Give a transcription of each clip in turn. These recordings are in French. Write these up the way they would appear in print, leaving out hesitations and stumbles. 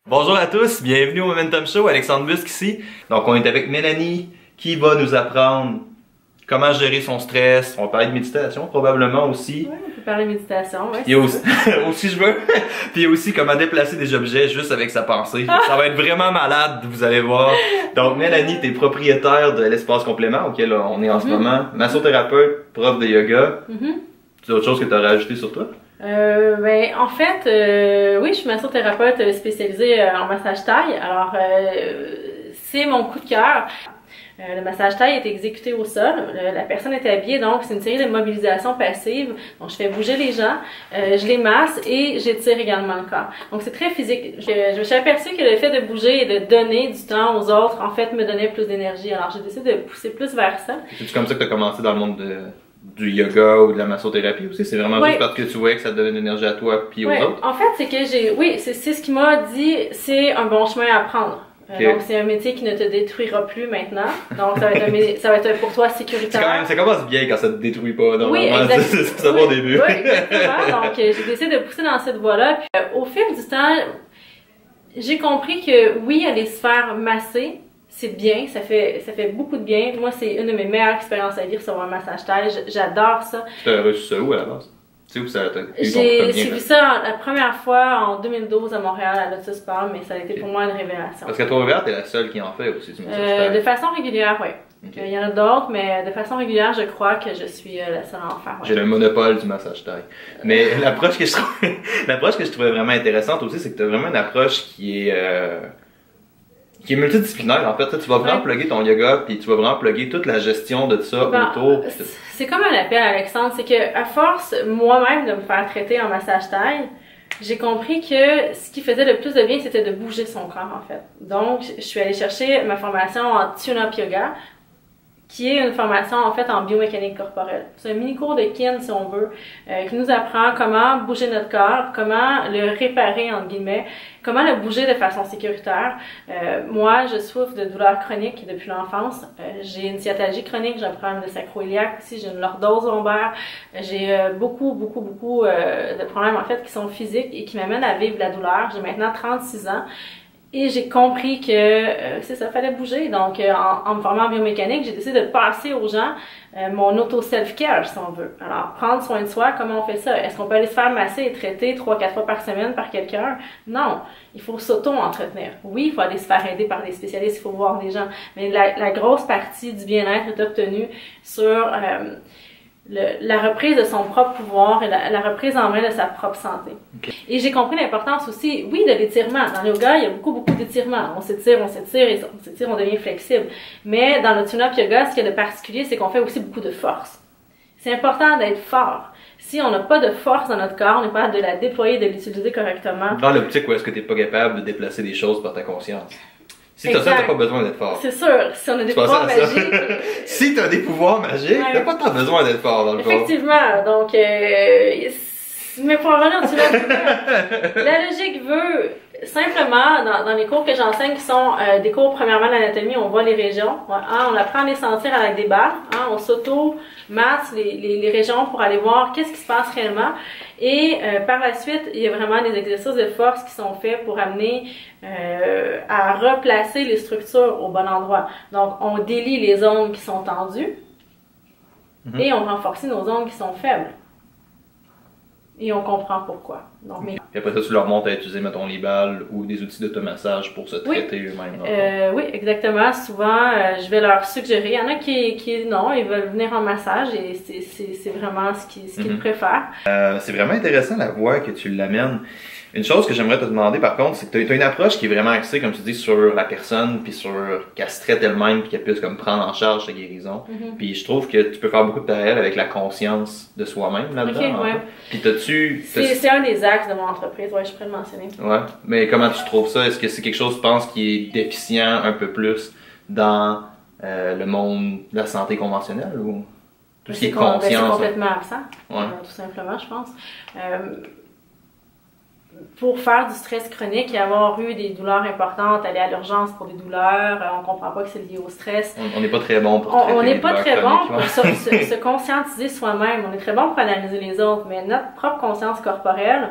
Bonjour à tous, bienvenue au Momentum Show, Alexandre Busque ici. Donc on est avec Mélanie qui va nous apprendre comment gérer son stress. On va parler de méditation probablement aussi. Oui, on peut parler de méditation, ouais. Il y a aussi je veux. Puis il y a aussi comment déplacer des objets juste avec sa pensée. Ça va être vraiment malade, vous allez voir. Donc Mélanie, t'es propriétaire de l'Espace Complément auquel on est en ce moment. Massothérapeute, prof de yoga. Tu as autre chose que tu as rajouté sur toi? En fait, oui, je suis massothérapeute spécialisée en massage taille. Alors, c'est mon coup de cœur. Le massage taille est exécuté au sol. La personne est habillée, donc c'est une série de mobilisations passives. Donc, je fais bouger les gens, je les masse et j'étire également le corps. Donc, c'est très physique. Je me suis aperçue que le fait de bouger et de donner du temps aux autres, en fait, me donnait plus d'énergie. Alors, j'ai décidé de pousser plus vers ça. C'est comme ça que tu as commencé dans le monde du yoga ou de la massothérapie aussi? C'est vraiment juste parce que tu voyais que ça te donnait de l'énergie à toi puis aux autres? En fait, c'est que c'est ce qui m'a dit, c'est un bon chemin à prendre. Donc, c'est un métier qui ne te détruira plus maintenant. Donc, ça va être pour toi sécuritaire. Ça commence bien quand ça te détruit pas, normalement. Oui, exactement. C'est ça au début. Oui, exactement. Donc, j'ai décidé de pousser dans cette voie-là. Puis, au fil du temps, j'ai compris que oui, aller se faire masser, c'est bien, ça fait beaucoup de bien. Moi, c'est une de mes meilleures expériences à vie, recevoir un massage taille. J'adore ça. Tu as reçu ça où à la base? Tu sais où ça t'a J'ai suivi ça la première fois en 2012 à Montréal à Lotus Palm, mais ça a été pour moi une révélation. Parce qu'à Trois-Rivières, t'es la seule qui en fait aussi du massage taille. De façon régulière, oui. Il y en a d'autres, mais de façon régulière, je crois que je suis la seule à en faire. Ouais. J'ai le monopole du massage taille. Mais l'approche que je trouvais vraiment intéressante aussi, c'est que t'as vraiment une approche qui est multidisciplinaire. En fait, tu vas vraiment plugger ton yoga, puis tu vas vraiment plugger toute la gestion de ça autour. C'est comme un appel, Alexandre, c'est que à force moi-même de me faire traiter en massage taille, j'ai compris que ce qui faisait le plus de bien, c'était de bouger son corps, en fait. Donc, je suis allée chercher ma formation en tune-up yoga, qui est une formation en fait en biomécanique corporelle. C'est un mini cours de kin, si on veut, qui nous apprend comment bouger notre corps, comment le réparer, entre guillemets, comment le bouger de façon sécuritaire. Moi, je souffre de douleurs chroniques depuis l'enfance. J'ai une sciatalgie chronique, j'ai un problème de sacro-iliaque aussi, j'ai une lordose lombaire. J'ai beaucoup de problèmes en fait qui sont physiques et qui m'amènent à vivre la douleur. J'ai maintenant 36 ans. Et j'ai compris que c'est ça, fallait bouger. Donc, en me formant en biomécanique, j'ai décidé de passer aux gens mon auto-self-care, si on veut. Alors, prendre soin de soi, comment on fait ça? Est-ce qu'on peut aller se faire masser et traiter 3-4 fois par semaine par quelqu'un? Non. Il faut s'auto-entretenir. Oui, il faut aller se faire aider par des spécialistes, il faut voir des gens. Mais la grosse partie du bien-être est obtenue sur la reprise de son propre pouvoir et la reprise en main de sa propre santé. Okay. Et j'ai compris l'importance aussi, oui, de l'étirement. Dans le yoga, il y a beaucoup d'étirements. On s'étire, on devient flexible. Mais dans le tune-up yoga, ce qu'il y a de particulier, c'est qu'on fait aussi beaucoup de force. C'est important d'être fort. Si on n'a pas de force dans notre corps, on n'est pas capable de la déployer, de l'utiliser correctement. Dans l'optique où est-ce que tu n'es pas capable de déplacer des choses par ta conscience? Si t'as ça, t'as pas besoin d'être fort. C'est sûr. Si on a des pouvoirs magiques. Si t'as des pouvoirs magiques, t'as pas tant besoin d'être fort dans le fond. Effectivement. Donc, mais pour revenir au la logique veut simplement, dans les cours que j'enseigne, qui sont des cours premièrement d'anatomie, on voit les régions. On apprend à les sentir avec des balles. On s'auto-masse les régions pour aller voir qu'est-ce qui se passe réellement. Et par la suite, il y a vraiment des exercices de force qui sont faits pour amener à replacer les structures au bon endroit. Donc, on délie les zones qui sont tendues et on renforce nos zones qui sont faibles. Et on comprend pourquoi. Donc, et après ça, tu leur montres à utiliser, mettons, les balles ou des outils d'automassage pour se traiter eux-mêmes. Oui, exactement. Souvent, je vais leur suggérer. Il y en a qui non, ils veulent venir en massage et c'est vraiment ce qu'ils préfèrent. C'est vraiment intéressant la voie que tu l'amènes. Une chose que j'aimerais te demander par contre, c'est que tu as une approche qui est vraiment axée, comme tu dis, sur la personne, puis sur qu'elle se traite elle-même, puis qu'elle puisse comme prendre en charge sa guérison. Puis je trouve que tu peux faire beaucoup de parallèles avec la conscience de soi-même là-dedans. Okay, ouais. Puis t'as-tu... C'est un des axes de mon entreprise, ouais, je pourrais le mentionner. Ouais, mais comment tu trouves ça? Est-ce que c'est quelque chose, tu penses, qui est déficient un peu plus dans le monde de la santé conventionnelle ou tout ce qui est conscience? C'est complètement absent, ouais. Tout simplement, je pense. Pour faire du stress chronique et avoir eu des douleurs importantes, aller à l'urgence pour des douleurs, on comprend pas que c'est lié au stress. On n'est pas très bon pour on n'est pas très bon pour se conscientiser soi-même. On est très bon pour analyser les autres, mais notre propre conscience corporelle,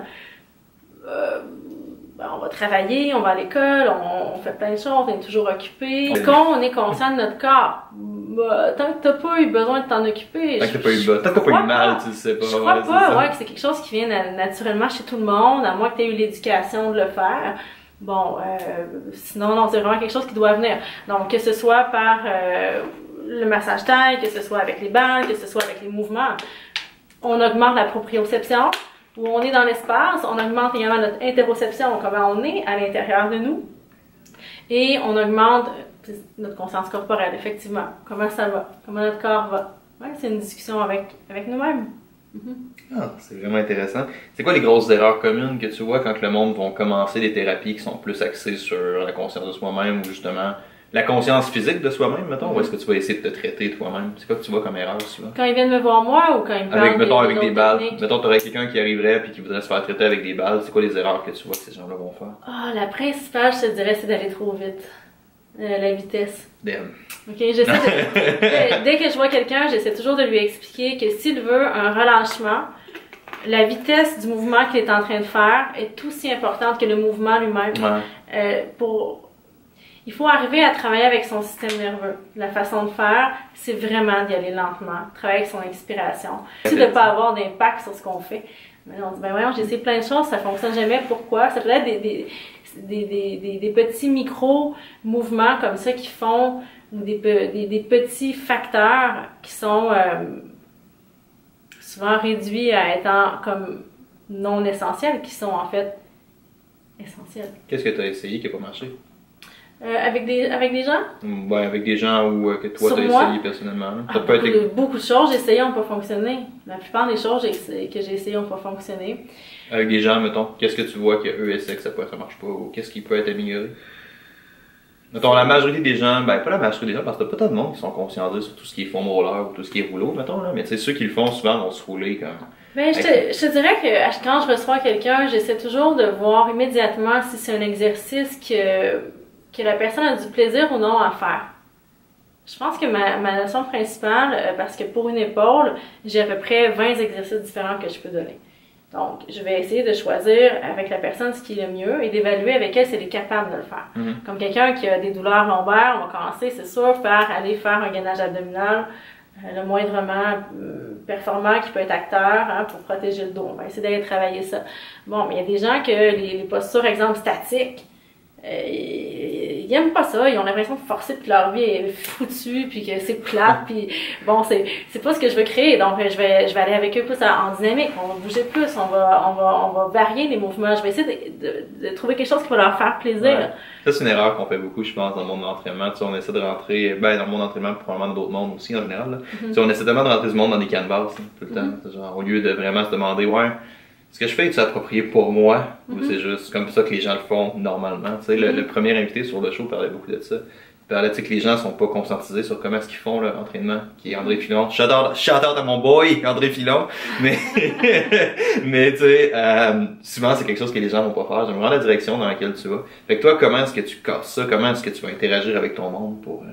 ben, on va travailler, on va à l'école, on fait plein de choses, on est toujours occupé. Est-ce qu'on est conscient de notre corps? Ben, tant que t'as pas eu besoin de t'en occuper. Tant que t'as pas eu mal, tu le sais pas. Je crois pas, que c'est quelque chose qui vient naturellement chez tout le monde, à moins que tu aies eu l'éducation de le faire. Bon, sinon, non, c'est vraiment quelque chose qui doit venir. Donc, que ce soit par le massage taille, que ce soit avec les balles, que ce soit avec les mouvements, on augmente la proprioception, où on est dans l'espace, on augmente également notre interoception, comment on est à l'intérieur de nous, et on augmente notre conscience corporelle, effectivement. Comment ça va? Comment notre corps va? Ouais, c'est une discussion avec nous-mêmes. Ah, c'est vraiment intéressant. C'est quoi les grosses erreurs communes que tu vois quand le monde va commencer des thérapies qui sont plus axées sur la conscience de soi-même ou justement la conscience physique de soi-même, mettons, ou est-ce que tu vas essayer de te traiter toi-même? C'est quoi que tu vois comme erreur souvent? Quand ils viennent me voir moi ou quand ils me parlent avec des balles. techniques? Mettons, tu aurais quelqu'un qui arriverait puis qui voudrait se faire traiter avec des balles. C'est quoi les erreurs que tu vois que ces gens-là vont faire? Ah, la principale, je te dirais, c'est d'aller trop vite. La vitesse. Damn. Ok, dès que je vois quelqu'un, j'essaie toujours de lui expliquer que s'il veut un relâchement, la vitesse du mouvement qu'il est en train de faire est aussi importante que le mouvement lui-même. Ouais. Il faut arriver à travailler avec son système nerveux. La façon de faire, c'est vraiment d'y aller lentement, travailler avec son expiration. C'est de ne pas avoir d'impact sur ce qu'on fait. Mais on dit, ben voyons, j'ai essayé plein de choses, ça fonctionne jamais. Pourquoi? Ça peut être des petits micro-mouvements comme ça qui font des petits facteurs qui sont souvent réduits à être comme non essentiels, qui sont en fait essentiels. Qu'est-ce que tu as essayé qui n'a pas marché? Avec des gens? Ouais, avec des gens ou que toi tu as essayé personnellement. Beaucoup de choses j'ai essayé n'ont pas fonctionné. La plupart des choses que j'ai essayé n'ont pas fonctionné. Avec des gens, mettons, qu'est-ce que tu vois qu'eux essaient que ça marche pas ou qu'est-ce qui peut être amélioré? Mettons, la majorité des gens, ben pas la majorité des gens, parce que t'as pas tant de monde qui sont conscientisés sur tout ce qui est foam roller ou tout ce qui est rouleau, mettons, là, mais tu sais, ceux qui le font souvent vont se rouler comme... Ben, je te dirais que quand je reçois quelqu'un, j'essaie toujours de voir immédiatement si c'est un exercice que la personne a du plaisir ou non à faire. Je pense que ma leçon principale, parce que pour une épaule, j'ai à peu près 20 exercices différents que je peux donner. Donc, je vais essayer de choisir avec la personne ce qui est le mieux et d'évaluer avec elle si elle est capable de le faire. Comme quelqu'un qui a des douleurs lombaires, on va commencer, c'est sûr, par aller faire un gainage abdominal le moindrement performant qui peut être acteur pour protéger le dos. On va essayer d'aller travailler ça. Bon, mais il y a des gens que les postures, exemple, statiques, ils aiment pas ça, ils ont l'impression de forcer que leur vie est foutue puis que c'est plate puis bon c'est pas ce que je veux créer, donc je vais aller avec eux plus en dynamique, on va bouger plus, on va varier les mouvements, je vais essayer de trouver quelque chose qui va leur faire plaisir. Ouais. Ça c'est une erreur qu'on fait beaucoup je pense dans le monde de l'entraînement, tu sais, on essaie de rentrer dans le monde d'entraînement probablement dans d'autres mondes aussi en général là. Tu sais, on essaie tellement de rentrer ce monde dans des canevas tout le temps, genre, au lieu de vraiment se demander ce que je fais est-tu approprié pour moi ou c'est juste comme ça que les gens le font normalement? Tu sais, le premier invité sur le show parlait beaucoup de ça. Il parlait que les gens sont pas conscientisés sur comment est-ce qu'ils font leur entraînement, qui est André Filon. Shout out à mon boy, André Filon. Mais, mais tu sais, souvent c'est quelque chose que les gens vont pas faire. J'aime vraiment la direction dans laquelle tu vas. Fait que toi, comment est-ce que tu casses ça? Comment est-ce que tu vas interagir avec ton monde pour...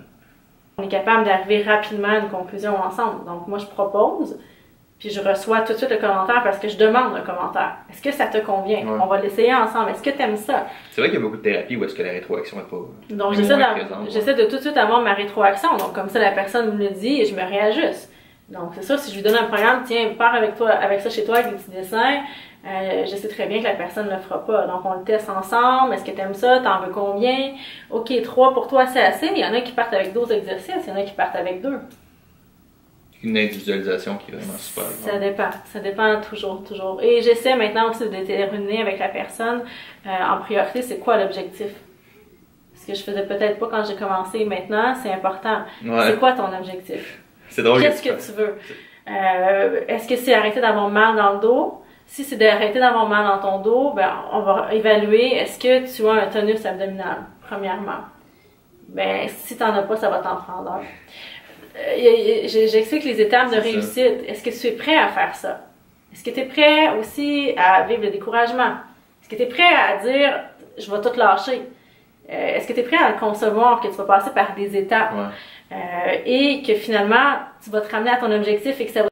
On est capable d'arriver rapidement à une conclusion ensemble. Donc moi, je propose. Puis je reçois tout de suite le commentaire parce que je demande un commentaire. Est-ce que ça te convient? Ouais. On va l'essayer ensemble. Est-ce que tu aimes ça? C'est vrai qu'il y a beaucoup de thérapies où est-ce que la rétroaction n'est pas... Donc j'essaie de tout de suite avoir ma rétroaction. Donc comme ça, la personne me le dit et je me réajuste. Donc c'est sûr, si je lui donne un programme, tiens, pars avec ça chez toi avec des petits dessins, je sais très bien que la personne ne le fera pas. Donc on le teste ensemble. Est-ce que tu aimes ça? T'en veux combien? Ok, 3 pour toi, c'est assez. Il y en a qui partent avec 12 exercices, il y en a qui partent avec 2. Une individualisation qui est vraiment super. Ça dépend toujours. Et j'essaie maintenant aussi de déterminer avec la personne en priorité c'est quoi l'objectif. Ce que je faisais peut-être pas quand j'ai commencé, maintenant c'est important. Ouais. C'est quoi ton objectif? C'est drôle. Qu'est-ce que tu veux? Est-ce que c'est arrêter d'avoir mal dans le dos? Si c'est d'arrêter d'avoir mal dans ton dos, ben on va évaluer est-ce que tu as un tonus abdominal, premièrement. Ben si t'en as pas, ça va t'en prendre un. J'explique les étapes de réussite. Est-ce que tu es prêt à faire ça? Est-ce que tu es prêt aussi à vivre le découragement? Est-ce que tu es prêt à dire je vais tout lâcher? Est-ce que tu es prêt à le concevoir, que tu vas passer par des étapes et que finalement tu vas te ramener à ton objectif et que ça va